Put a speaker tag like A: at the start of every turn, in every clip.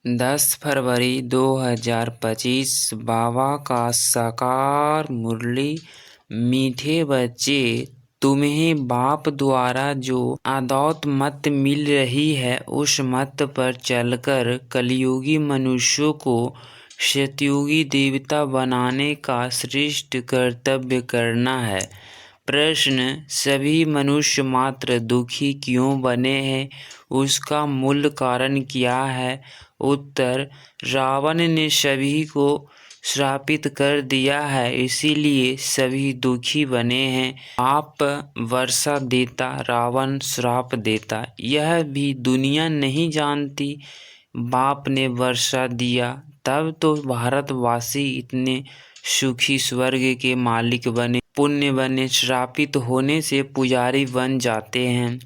A: 10 फरवरी 2025 बाबा का साकार मुरली। मीठे बच्चे, तुम्हें बाप द्वारा जो अद्वैत मत मिल रही है उस मत पर चलकर कलियुगी मनुष्यों को सतयुगी देवता बनाने का श्रेष्ठ कर्तव्य करना है। प्रश्न: सभी मनुष्य मात्र दुखी क्यों बने हैं, उसका मूल कारण क्या है? उत्तर: रावण ने सभी को श्रापित कर दिया है, इसीलिए सभी दुखी बने हैं। बाप वर्षा देता, रावण श्राप देता, यह भी दुनिया नहीं जानती। बाप ने वर्षा दिया, तब तो भारतवासी इतने सुखी स्वर्ग के मालिक बने, पुण्य बने। श्रापित होने से पुजारी बन जाते हैं।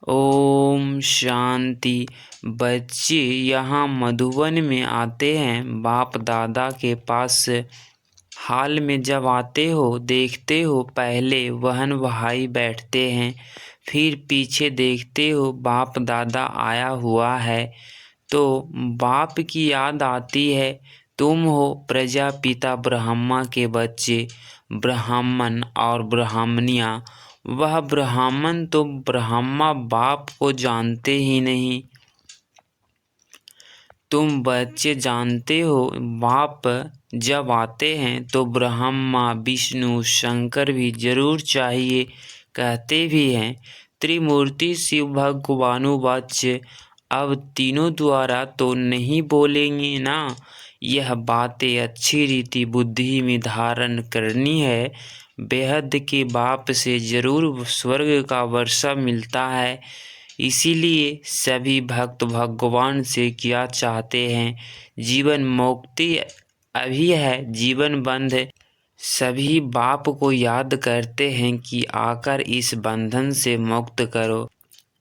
A: ओम शांति। बच्चे यहाँ मधुबन में आते हैं बाप दादा के पास। हाल में जब आते हो देखते हो पहले बहन भाई बैठते हैं, फिर पीछे देखते हो बाप दादा आया हुआ है, तो बाप की याद आती है। तुम हो प्रजापिता ब्रह्मा के बच्चे, ब्राह्मण और ब्राह्मणियाँ। वह ब्राह्मण तो ब्रह्मा बाप को जानते ही नहीं। तुम बच्चे जानते हो बाप जब आते हैं तो ब्रह्मा विष्णु शंकर भी जरूर चाहिए, कहते भी हैं। त्रिमूर्ति शिव भगवानुवाच्य। अब तीनों द्वारा तो नहीं बोलेंगे ना। यह बातें अच्छी रीति बुद्धि में धारण करनी है। बेहद के बाप से जरूर स्वर्ग का वर्षा मिलता है। इसीलिए सभी भक्त भगवान से क्या चाहते हैं? जीवन मुक्ति अभी है, जीवन बंध है। सभी बाप को याद करते हैं कि आकर इस बंधन से मुक्त करो।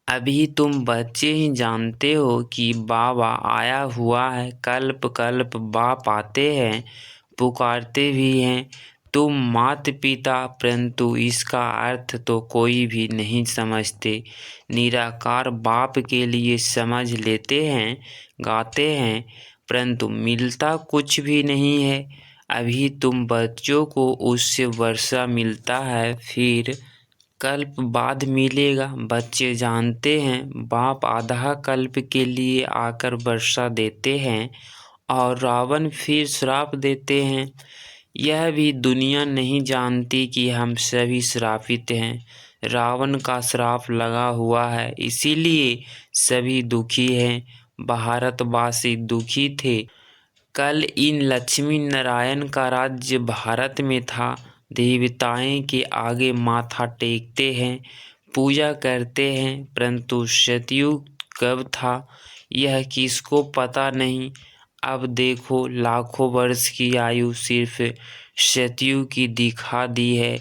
A: अभी तुम बच्चे ही जानते हो कि बाबा आया हुआ है। कल्प कल्प बाप आते हैं, पुकारते भी हैं। तुम माता पिता, परंतु इसका अर्थ तो कोई भी नहीं समझते। निराकार बाप के लिए समझ लेते हैं, गाते हैं, परंतु मिलता कुछ भी नहीं है। अभी तुम बच्चों को उससे वर्षा मिलता है, फिर कल्प बाद मिलेगा। बच्चे जानते हैं बाप आधा कल्प के लिए आकर वर्षा देते हैं और रावण फिर श्राप देते हैं। यह भी दुनिया नहीं जानती कि हम सभी श्रापित हैं। रावण का श्राप लगा हुआ है, इसीलिए सभी दुखी हैं। भारतवासी दुखी थे। कल इन लक्ष्मी नारायण का राज्य भारत में था। देवताएं के आगे माथा टेकते हैं, पूजा करते हैं, परंतु सतयुग कब था यह किसको पता नहीं। अब देखो लाखों वर्ष की आयु सिर्फ सतयुग की दिखा दी है,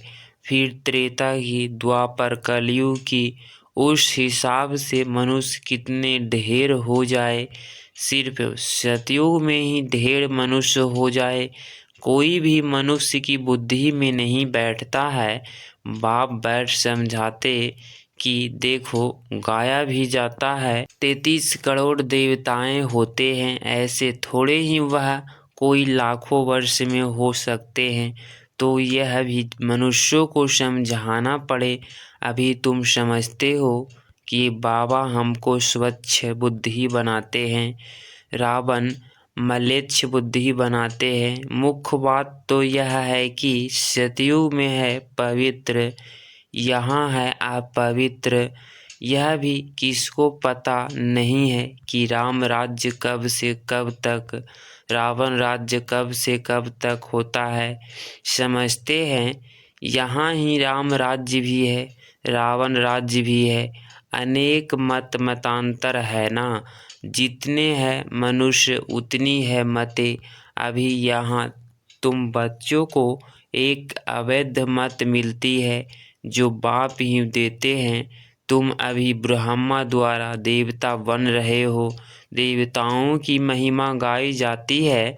A: फिर त्रेता की, द्वापर, कलयुग की। उस हिसाब से मनुष्य कितने ढेर हो जाए। सिर्फ सतयुग में ही ढेर मनुष्य हो जाए। कोई भी मनुष्य की बुद्धि में नहीं बैठता है। बाप बैठ समझाते कि देखो गाया भी जाता है। 33 करोड़ देवताएं होते हैं, ऐसे थोड़े ही वह कोई लाखों वर्ष में हो सकते हैं। तो यह भी मनुष्यों को समझाना पड़े। अभी तुम समझते हो कि बाबा हमको स्वच्छ बुद्धि बनाते हैं, रावण म्लेच्छ बुद्धि बनाते हैं। मुख्य बात तो यह है कि सतयुग में है पवित्र, यहाँ है अपवित्र। यह भी किसको पता नहीं है कि राम राज्य कब से कब तक, रावण राज्य कब से कब तक होता है। समझते हैं यहाँ ही राम राज्य भी है, रावण राज्य भी है। अनेक मतांतर है ना। जितने हैं मनुष्य उतनी है मतें। अभी यहाँ तुम बच्चों को एक अवैध मत मिलती है जो बाप ही देते हैं। तुम अभी ब्रह्मा द्वारा देवता बन रहे हो। देवताओं की महिमा गाई जाती है।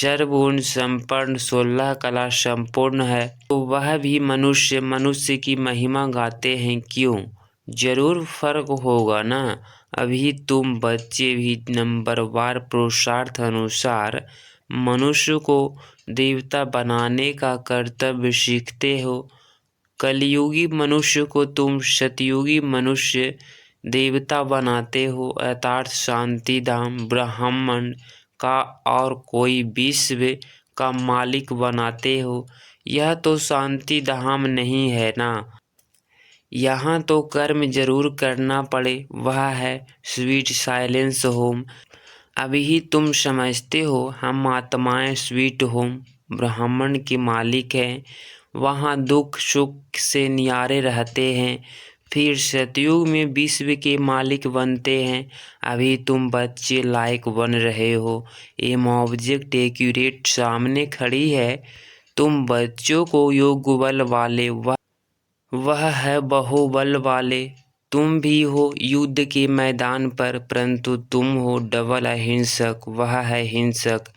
A: सर्वगुण संपन्न 16 कला संपूर्ण है, तो वह भी मनुष्य की महिमा गाते हैं। क्यों? जरूर फर्क होगा ना। अभी तुम बच्चे भी नंबरवार पुरुषार्थ अनुसार मनुष्य को देवता बनाने का कर्तव्य सीखते हो। कलयुगी मनुष्य को तुम सतयुगी मनुष्य देवता बनाते हो, अर्थात शांति धाम ब्रह्मांड का और कोई विश्व का मालिक बनाते हो। यह तो शांति धाम नहीं है ना। यहाँ तो कर्म जरूर करना पड़े, वह है स्वीट साइलेंस होम। अभी तुम समझते हो हम आत्माएं स्वीट होम ब्रह्मांड के मालिक हैं, वहाँ दुख सुख से नियारे रहते हैं। फिर सतयुग में विश्व के मालिक बनते हैं। अभी तुम बच्चे लायक बन रहे हो। एम ऑब्जेक्ट एक्यूरेट सामने खड़ी है। तुम बच्चों को योग बल वाले वह है बाहुबल वाले। तुम भी हो युद्ध के मैदान पर, परंतु तुम हो डबल अहिंसक, वह है हिंसक।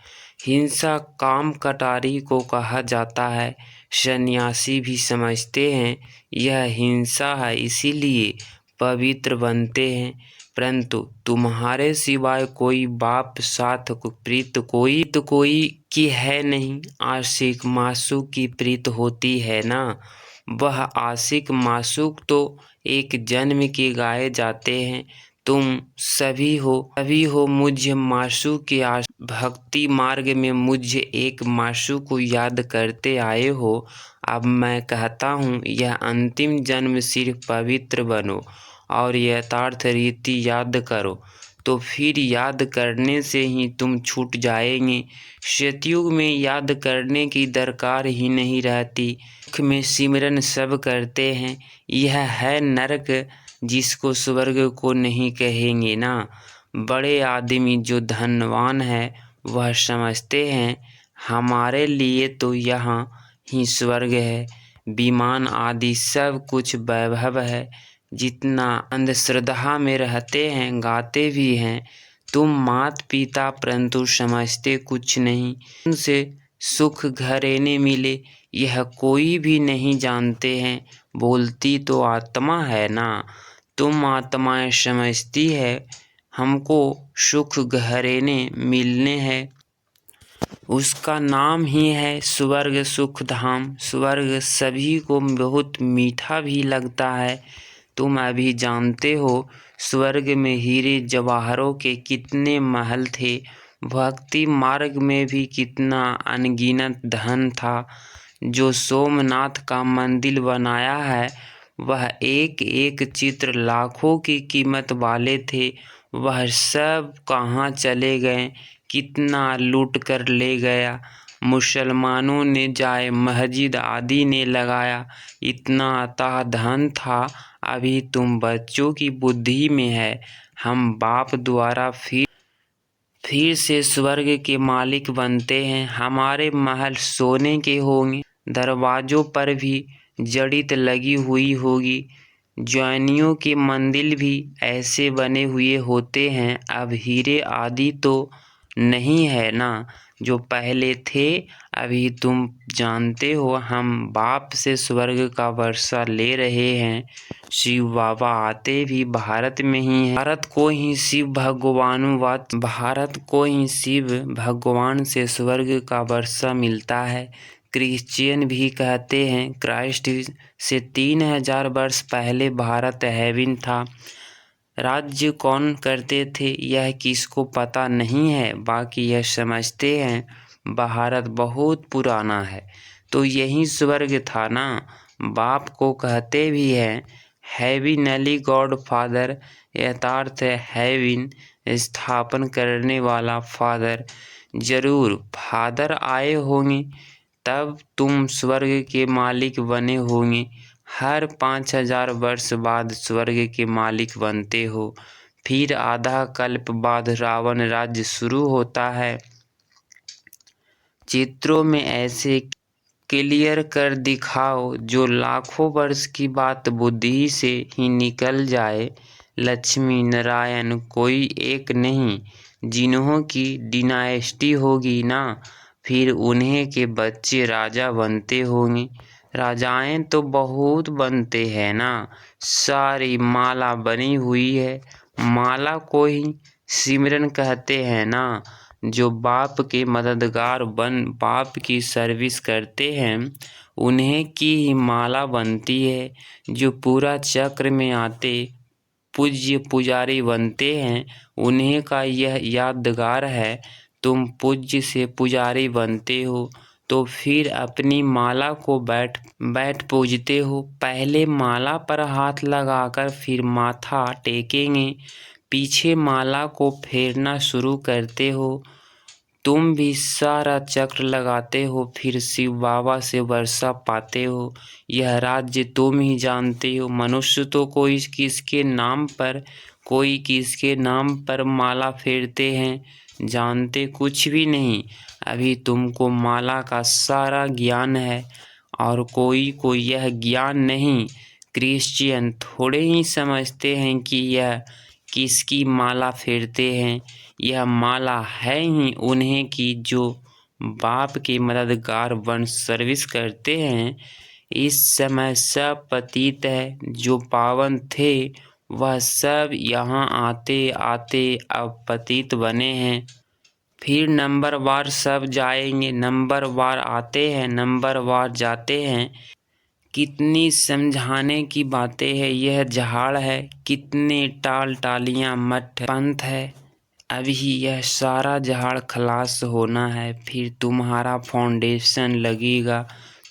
A: हिंसा काम कटारी को कहा जाता है। सन्यासी भी समझते हैं यह हिंसा है, इसीलिए पवित्र बनते हैं। परंतु तुम्हारे सिवाय कोई बाप साथ प्रीत कोई की है नहीं। आशिक मासूक की प्रीत होती है ना। वह आशिक मासूक तो एक जन्म के गाए जाते हैं। तुम सभी हो मुझ मासूक के भक्ति मार्ग में मुझ एक मासूक को याद करते आए हो। अब मैं कहता हूँ यह अंतिम जन्म सिर्फ पवित्र बनो और यथार्थ रीति याद करो, तो फिर याद करने से ही तुम छूट जाएंगे। सतयुग में याद करने की दरकार ही नहीं रहती। सुख में सिमरन सब करते हैं। यह है नरक जिसको स्वर्ग को नहीं कहेंगे ना। बड़े आदमी जो धनवान है वह समझते हैं हमारे लिए तो यहाँ ही स्वर्ग है। विमान आदि सब कुछ वैभव है। जितना अंधश्रद्धा में रहते हैं, गाते भी हैं। तुम मात पिता परंतु समझते कुछ नहीं। उनसे सुख घरेने मिले यह कोई भी नहीं जानते हैं। बोलती तो आत्मा है ना। तुम आत्माएं समझती है हमको सुख घरेने मिलने हैं। उसका नाम ही है स्वर्ग सुख धाम। स्वर्ग सभी को बहुत मीठा भी लगता है। तुम अभी जानते हो स्वर्ग में हीरे जवाहरों के कितने महल थे। भक्ति मार्ग में भी कितना अनगिनत धन था। जो सोमनाथ का मंदिर बनाया है वह एक एक चित्र लाखों की कीमत वाले थे। वह सब कहाँ चले गए, कितना लूट कर ले गया। मुसलमानों ने जाए मस्जिद आदि ने लगाया, इतना अथाह धन था। अभी तुम बच्चों की बुद्धि में है हम बाप द्वारा फिर से स्वर्ग के मालिक बनते हैं। हमारे महल सोने के होंगे, दरवाजों पर भी जड़ित लगी हुई होगी। जैनियों के मंदिर भी ऐसे बने हुए होते हैं। अब हीरे आदि तो नहीं है ना जो पहले थे। अभी तुम जानते हो हम बाप से स्वर्ग का वर्षा ले रहे हैं। शिव बाबा आते भी भारत में ही है। भारत को ही शिव भगवान से स्वर्ग का वर्षा मिलता है। क्रिश्चियन भी कहते हैं क्राइस्ट से 3000 वर्ष पहले भारत हेवन था। राज्य कौन करते थे यह किसको पता नहीं है। बाकी यह समझते हैं भारत बहुत पुराना है, तो यही स्वर्ग था ना। बाप को कहते भी हैं हेविनली गॉड फादर, यथार्थ हेविन स्थापन करने वाला फादर। जरूर फादर आए होंगे तब तुम स्वर्ग के मालिक बने होंगे। हर 5000 वर्ष बाद स्वर्ग के मालिक बनते हो। फिर आधा कल्प बाद रावण राज्य शुरू होता है। चित्रों में ऐसे क्लियर कर दिखाओ जो लाखों वर्ष की बात बुद्धि से ही निकल जाए। लक्ष्मी नारायण कोई एक नहीं, जिन्हों की डिनाइस्टी होगी ना, फिर उन्हीं के बच्चे राजा बनते होंगे। राजाएं तो बहुत बनते हैं ना, सारी माला बनी हुई है। माला को ही सिमरन कहते हैं ना। जो बाप के मददगार बन बाप की सर्विस करते हैं उन्हें की ही माला बनती है। जो पूरा चक्र में आते पूज्य पुजारी बनते हैं उन्हें का यह यादगार है। तुम पूज्य से पुजारी बनते हो तो फिर अपनी माला को बैठ पूजते हो। पहले माला पर हाथ लगाकर फिर माथा टेकेंगे, पीछे माला को फेरना शुरू करते हो। तुम भी सारा चक्र लगाते हो फिर शिव बाबा से वर्षा पाते हो। यह राज्य तुम ही जानते हो। मनुष्य तो कोई किसके नाम पर माला फेरते हैं, जानते कुछ भी नहीं। अभी तुमको माला का सारा ज्ञान है और कोई को यह ज्ञान नहीं। क्रिश्चियन थोड़े ही समझते हैं कि यह किसकी माला फेरते हैं। यह माला है ही उन्हें की जो बाप के मददगार बन सर्विस करते हैं। इस समय सब पतित है, जो पावन थे वह सब यहाँ आते आते अब पतित बने हैं। फिर नंबरवार सब जाएंगे, नंबरवार आते हैं, नंबरवार जाते हैं। कितनी समझाने की बातें हैं। यह झाड़ है, कितने टाल टालियाँ मठ पंथ है। अभी यह सारा झाड़ खलास होना है, फिर तुम्हारा फाउंडेशन लगेगा।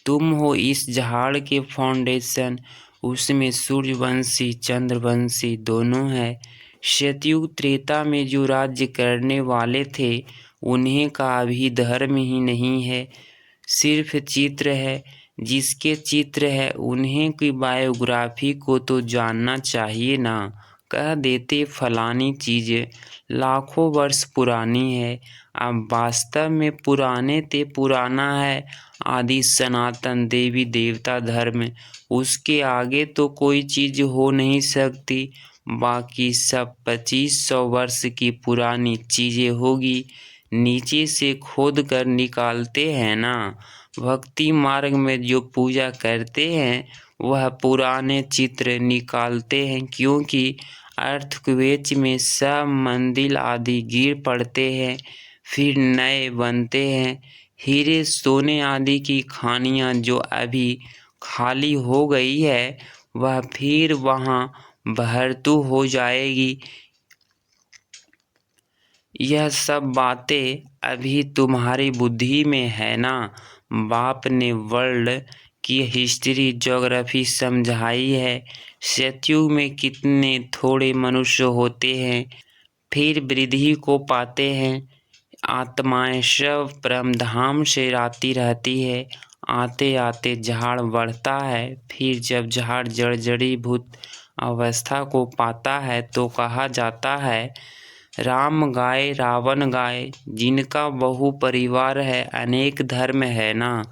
A: तुम हो इस झाड़ के फाउंडेशन। उसमें सूर्यवंशी चंद्रवंशी दोनों है। सतयुग त्रेता में जो राज्य करने वाले थे उन्हें का अभी धर्म ही नहीं है, सिर्फ चित्र है। जिसके चित्र है उन्हें की बायोग्राफी को तो जानना चाहिए ना। कह देते फलानी चीज़ें लाखों वर्ष पुरानी है। अब वास्तव में पुराने ते पुराना है। आदि सनातन देवी देवता धर्म, उसके आगे तो कोई चीज़ हो नहीं सकती। बाकी सब 2500 वर्ष की पुरानी चीज़ें होगी। नीचे से खोद कर निकालते हैं ना। भक्ति मार्ग में जो पूजा करते हैं वह पुराने चित्र निकालते हैं, क्योंकि अर्थक्वेक में सब मंदिर आदि गिर पड़ते हैं फिर नए बनते हैं। हीरे सोने आदि की खानियाँ जो अभी खाली हो गई है वह फिर वहाँ भरतू हो जाएगी। यह सब बातें अभी तुम्हारी बुद्धि में है ना। बाप ने वर्ल्ड की हिस्ट्री ज्योग्राफी समझाई है। सतयुग में कितने थोड़े मनुष्य होते हैं, फिर वृद्धि को पाते हैं। आत्माएं सब परमधाम से आती रहती है। आते आते झाड़ बढ़ता है, फिर जब झाड़ जड़ीभूत अवस्था को पाता है तो कहा जाता है राम गाय रावण गाय। जिनका बहु परिवार है, अनेक धर्म है ना।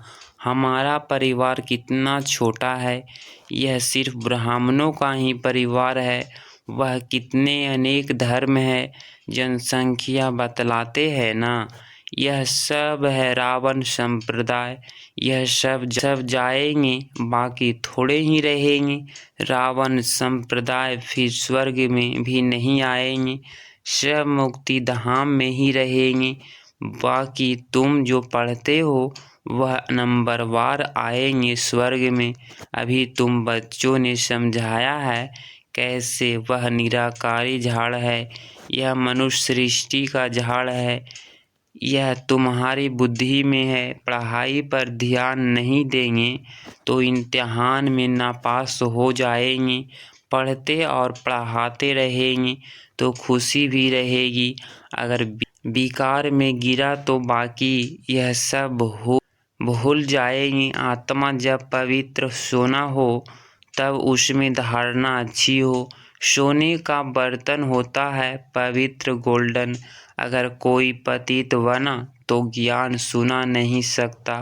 A: हमारा परिवार कितना छोटा है, यह सिर्फ ब्राह्मणों का ही परिवार है। वह कितने अनेक धर्म है, जनसंख्या बतलाते हैं ना। यह सब है रावण संप्रदाय। यह सब जाएंगे, बाकी थोड़े ही रहेंगे। रावण संप्रदाय फिर स्वर्ग में भी नहीं आएंगे, सब मुक्ति धाम में ही रहेंगे। बाकी तुम जो पढ़ते हो वह नंबरवार आएंगे स्वर्ग में। अभी तुम बच्चों ने समझाया है कैसे वह निराकारी झाड़ है, यह मनुष्य सृष्टि का झाड़ है। यह तुम्हारी बुद्धि में है। पढ़ाई पर ध्यान नहीं देंगे तो इम्तिहान में नापास हो जाएंगे। पढ़ते और पढ़ाते रहेंगे तो खुशी भी रहेगी। अगर बेकार में गिरा तो बाकी यह सब भूल जाएंगे। आत्मा जब पवित्र सोना हो तब उसमें धारणा अच्छी हो। सोने का बर्तन होता है पवित्र गोल्डन। अगर कोई पतित बना तो ज्ञान सुना नहीं सकता।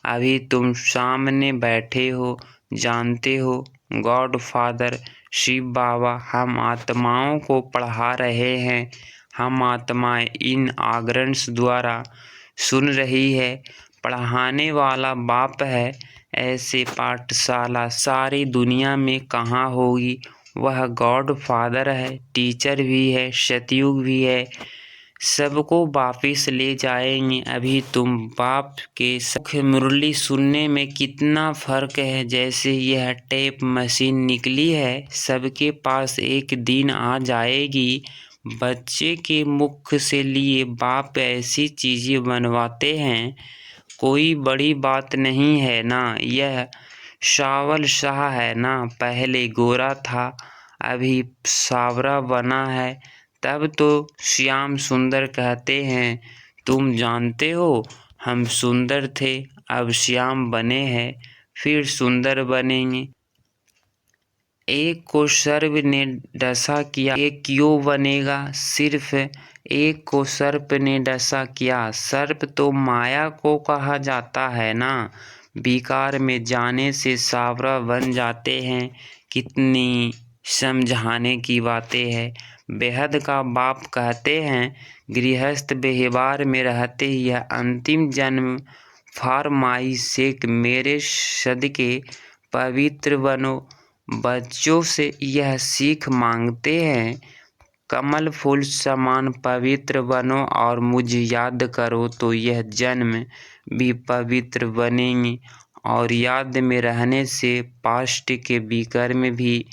A: अभी तुम सामने बैठे हो, जानते हो गॉड फादर शिव बाबा हम आत्माओं को पढ़ा रहे हैं। हम आत्माएं इन आग्रंश द्वारा सुन रही है। पढ़ाने वाला बाप है। ऐसे पाठशाला सारी दुनिया में कहाँ होगी। वह गॉड फादर है, टीचर भी है, सतयुग भी है, सबको वापिस ले जाएंगे। अभी तुम बाप के सुख मुरली सुनने में कितना फ़र्क है। जैसे यह टेप मशीन निकली है, सबके पास एक दिन आ जाएगी। बच्चे के मुख से लिए बाप ऐसी चीज़ें बनवाते हैं, कोई बड़ी बात नहीं है ना। यह सावल शाह है ना, पहले गोरा था, अभी सावरा बना है, तब तो श्याम सुंदर कहते हैं। तुम जानते हो, हम सुंदर थे, अब श्याम बने हैं, फिर सुंदर बनेंगे। एक को सर्प ने डसा किया, एक क्यों बनेगा। सिर्फ एक को सर्प ने डसा किया। सर्प तो माया को कहा जाता है ना। विकार में जाने से सावरा बन जाते हैं। कितनी समझाने की बातें हैं। बेहद का बाप कहते हैं, गृहस्थ व्यवहार में रहते ही यह अंतिम जन्म फरमाइश मेरे सदके पवित्र बनो। बच्चों से यह सीख मांगते हैं, कमल फूल समान पवित्र बनो और मुझे याद करो तो यह जन्म भी पवित्र बनेंगे। और याद में रहने से पास्ट के विकर्म भी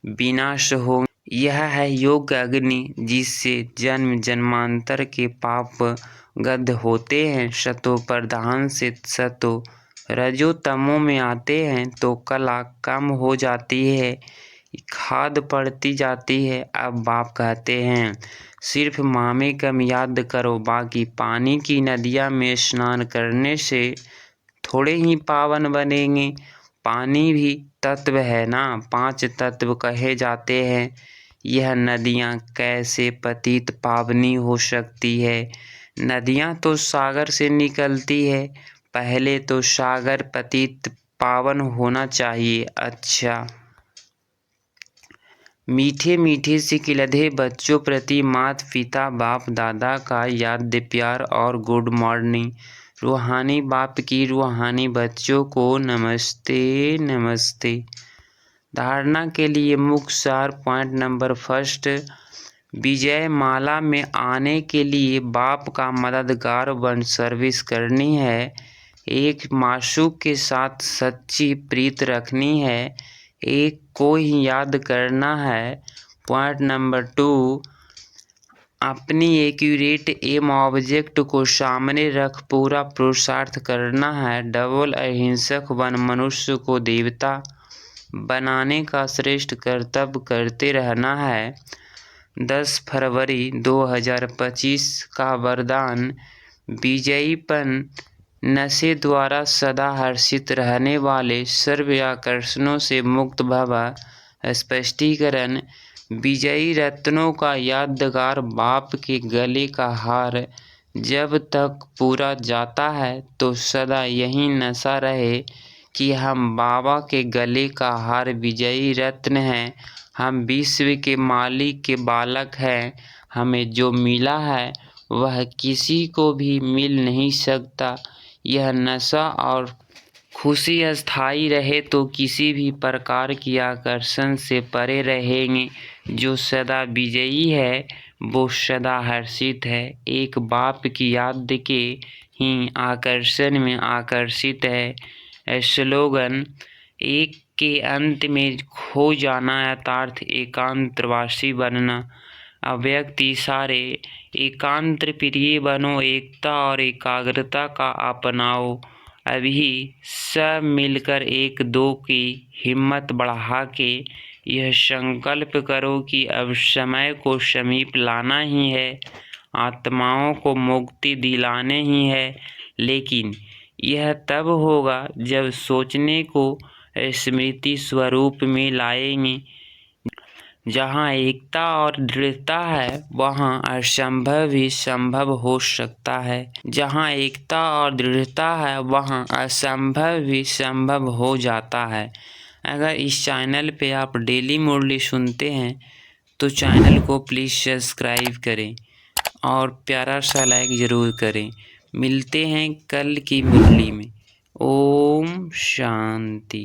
A: विनाश हो। यह है योग अग्नि, जिससे जन्म जन्मांतर के पाप गद होते हैं। सतो प्रधान से सतो रजो तमो में आते हैं तो कला कम हो जाती है, खाद पड़ती जाती है। अब बाप कहते हैं, सिर्फ मामे कम याद करो, बाकी पानी की नदियाँ में स्नान करने से थोड़े ही पावन बनेंगे। पानी भी तत्व है ना, 5 तत्व कहे जाते हैं। यह नदियाँ कैसे पतित पावनी हो सकती है। नदियाँ तो सागर से निकलती है, पहले तो सागर पतित पावन होना चाहिए। अच्छा, मीठे मीठे से खिलते बच्चों प्रति माता पिता बाप दादा का याद प्यार और गुड मॉर्निंग। रूहानी बाप की रूहानी बच्चों को नमस्ते नमस्ते। धारणा के लिए मुख्य सार पॉइंट नंबर फर्स्ट, विजय माला में आने के लिए बाप का मददगार बन सर्विस करनी है। एक मासूक के साथ सच्ची प्रीत रखनी है, एक को ही याद करना है। पॉइंट नंबर 2, अपनी एक्यूरेट एम ऑब्जेक्ट को सामने रख पूरा पुरुषार्थ करना है। डबल अहिंसक बन मनुष्य को देवता बनाने का श्रेष्ठ कर्तव्य करते रहना है। 10 फरवरी 2025 का वरदान, विजयीपन नशे द्वारा सदा हर्षित रहने वाले सर्व आकर्षणों से मुक्त भव। स्पष्टीकरण, विजयी रत्नों का यादगार बाप के गले का हार जब तक पूरा जाता है तो सदा यही नशा रहे कि हम बाबा के गले का हार विजयी रत्न हैं, हम विश्व के मालिक के बालक हैं। हमें जो मिला है वह किसी को भी मिल नहीं सकता। यह नशा और खुशी अस्थायी रहे तो किसी भी प्रकार की आकर्षण से परे रहेंगे। जो सदा विजयी है वो सदा हर्षित है, एक बाप की याद के ही आकर्षण में आकर्षित है। स्लोगन, एक के अंत में खो जाना यथार्थ एकांतवासी बनना। अव्यक्त इशारे, एकांत प्रिय बनो, एकता और एकाग्रता का अपनाओ। अभी सब मिलकर 1-2 की हिम्मत बढ़ा के यह संकल्प करो कि अब समय को समीप लाना ही है, आत्माओं को मुक्ति दिलाने ही है। लेकिन यह तब होगा जब सोचने को स्मृति स्वरूप में लाएंगे। जहाँ एकता और दृढ़ता है वहाँ असंभव भी संभव हो सकता है। जहाँ एकता और दृढ़ता है वहाँ असंभव भी संभव हो जाता है। अगर इस चैनल पे आप डेली मुरली सुनते हैं तो चैनल को प्लीज़ सब्सक्राइब करें और प्यारा सा लाइक ज़रूर करें। मिलते हैं कल की मुरली में। ओम शांति।